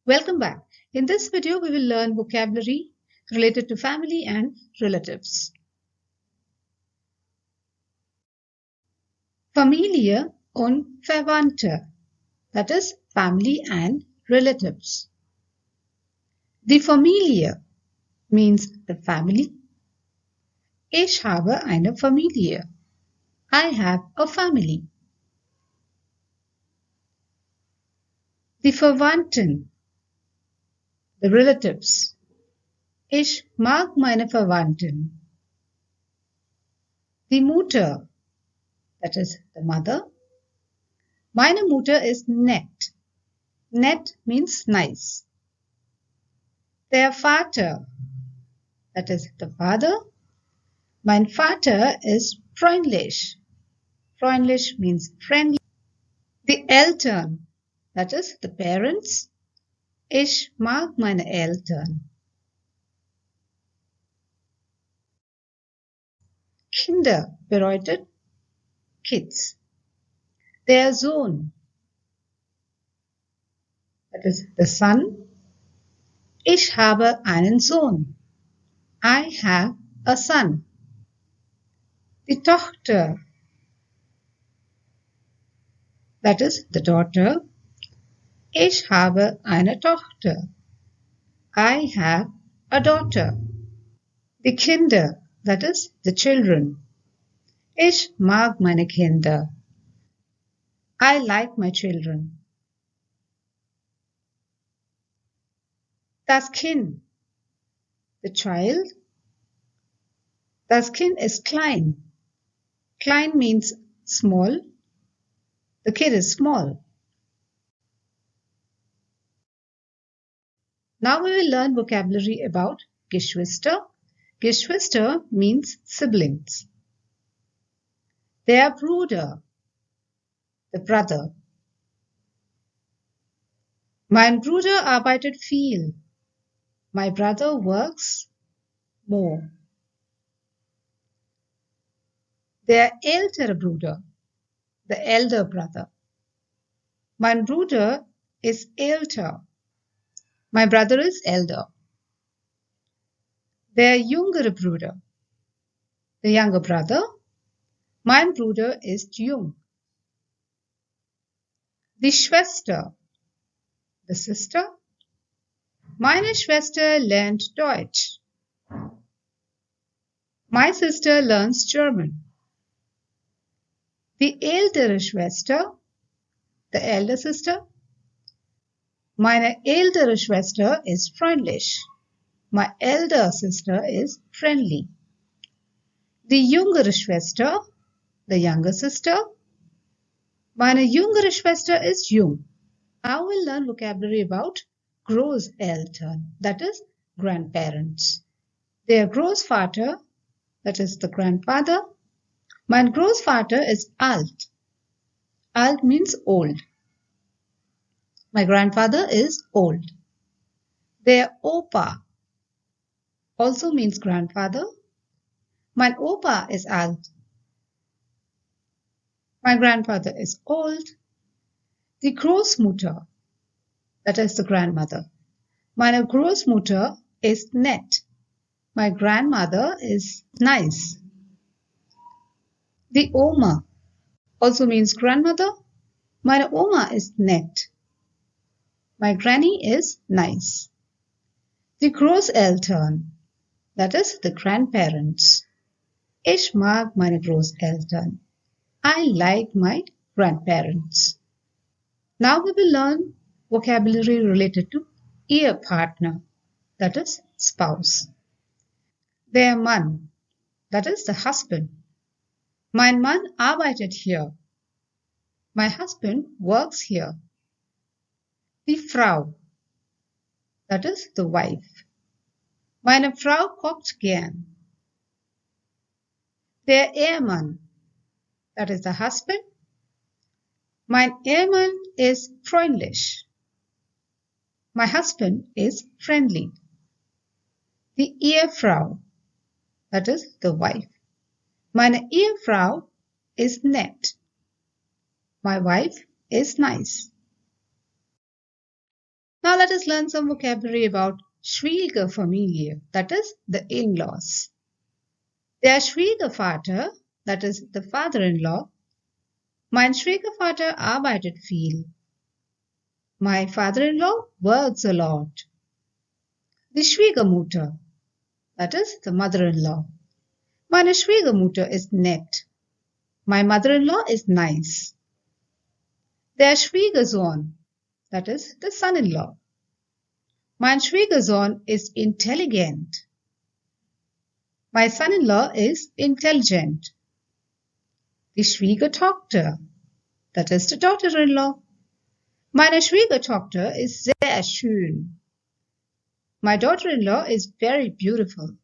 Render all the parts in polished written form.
Welcome back. In this video, we will learn vocabulary related to family and relatives. Familie und Verwandte, that is family and relatives. Die Familie means the family. Ich habe eine Familie. I have a family. Die Verwandten, the relatives. Ich mag meine Verwandten. Die Mutter, that is the mother. Meine Mutter ist nett. Nett means nice. Der Vater, that is the father. Mein Vater ist freundlich. Freundlich means friendly. Die Eltern, that is the parents. Ich mag meine Eltern. Kinder bedeutet kids. Der Sohn, that is the son. Ich habe einen Sohn. I have a son. Die Tochter, that is the daughter. Ich habe eine Tochter. I have a daughter. Die Kinder, that is the children. Ich mag meine Kinder. I like my children. Das Kind, the child. Das Kind ist klein. Klein means small. The kid is small. Now we will learn vocabulary about Geschwister. Geschwister means siblings. Der Bruder, the brother. Mein Bruder arbeitet viel. My brother works more. Der ältere Bruder, the elder brother. Mein Bruder ist älter. My brother is elder. Der jüngere Bruder, the younger brother. Mein Bruder ist jung. Die Schwester, the sister. Meine Schwester lernt Deutsch. My sister learns German. Die ältere Schwester, the elder sister. Meine ältere Schwester ist freundlich. My elder sister is friendly. Die jüngere Schwester, the younger sister. Meine jüngere Schwester ist jung. Now we'll learn vocabulary about Großeltern, that is grandparents. Der Großvater, that is the grandfather. Mein Großvater ist alt. Alt means old. My grandfather is old. Der Opa also means grandfather. Mein Opa ist alt. My grandfather is old. Die Großmutter, that is the grandmother. Meine Großmutter ist nett. My grandmother is nice. Die Oma also means grandmother. Meine Oma ist nett. My granny is nice. Die Großeltern, that is the grandparents. Ich mag meine Großeltern. I like my grandparents. Now we will learn vocabulary related to Ehepartner, that is spouse. Der Mann, that is the husband. Mein Mann arbeitet hier. My husband works here. Die Frau, that is the wife. Meine Frau kocht gern. Der Ehemann, that is the husband. Mein Ehemann ist freundlich. My husband is friendly. Die Ehefrau, that is the wife. Meine Ehefrau ist nett. My wife is nice. Now let us learn some vocabulary about Schwiegerfamilie, that is, the in-laws. Der Schwiegervater, that is, the father-in-law. Mein Schwiegervater arbeitet viel. My father-in-law works a lot. Die Schwiegermutter, that is, the mother-in-law. Meine Schwiegermutter ist nett. My mother-in-law is nice. Der Schwiegersohn, that is, the son-in-law. Mein Schwiegersohn ist intelligent. My son-in-law is intelligent. Die Schwiegertochter, that is the daughter-in-law. Meine Schwiegertochter ist sehr schön. My daughter-in-law is very beautiful.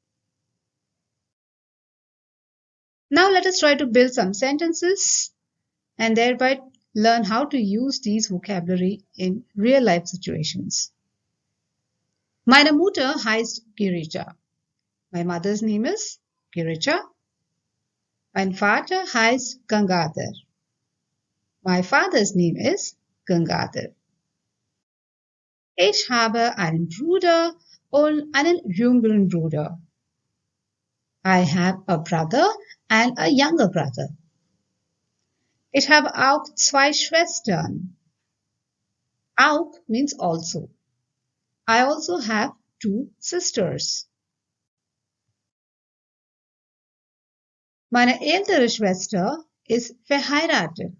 Now let us try to build some sentences and thereby learn how to use these vocabulary in real-life situations. Meine Mutter heißt Girija. My mother's name is Girija. Mein Vater heißt Gangadhar. My father's name is Gangadhar. Ich habe einen Bruder und einen jüngeren Bruder. I have a brother and a younger brother. Ich habe auch zwei Schwestern. Auch means also. I also have two sisters. Meine ältere Schwester ist verheiratet.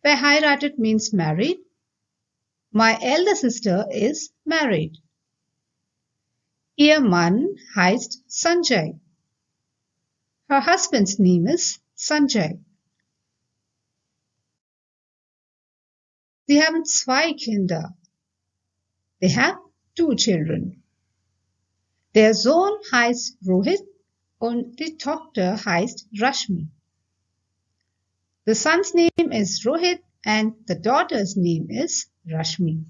Verheiratet means married. My elder sister is married. Ihr Mann heißt Sanjay. Her husband's name is Sanjay. Sie haben zwei Kinder. They have two children. Der Sohn heißt Rohit und die Tochter heißt Rashmi. The son's name is Rohit and the daughter's name is Rashmi.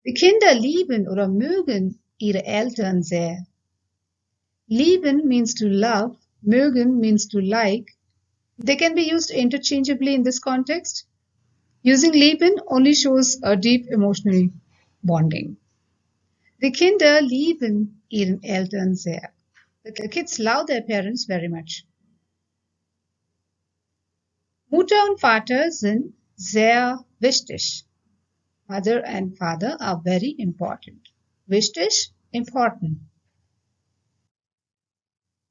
Die Kinder lieben oder mögen ihre Eltern sehr. Lieben means to love, mögen means to like. They can be used interchangeably in this context. Using lieben only shows a deep emotional bonding. Die Kinder lieben ihren Eltern sehr. The kids love their parents very much. Mutter und Vater sind sehr wichtig. Mother and father are very important. Wichtig, important.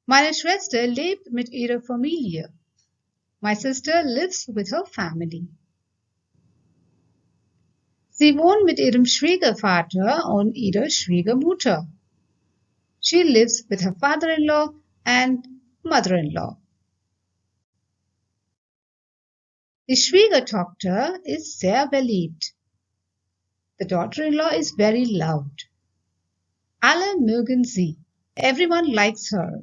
Meine Schwester lebt mit ihrer Familie. My sister lives with her family. Sie wohnt mit ihrem Schwiegervater und ihrer Schwiegermutter. She lives with her father-in-law and mother-in-law. Die Schwiegertochter ist sehr beliebt. The daughter-in-law is very loved. Alle mögen sie. Everyone likes her.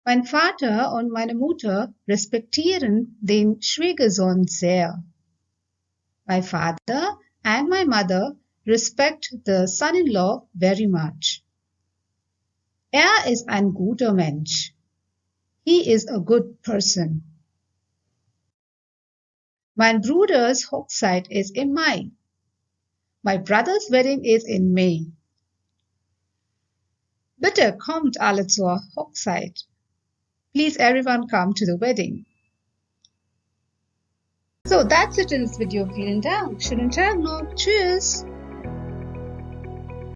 Mein Vater und meine Mutter respektieren den Schwiegersohn sehr. My father and my mother respect the son-in-law very much. Ist ein guter Mensch. He is a good person. Mein Bruders Hochzeit ist im Mai. My brother's wedding is in May. Bitte kommt alle zur Hochzeit. Please everyone come to the wedding. So that's it in this video. Vielen Dank. Schönen Tag noch. Tschüss.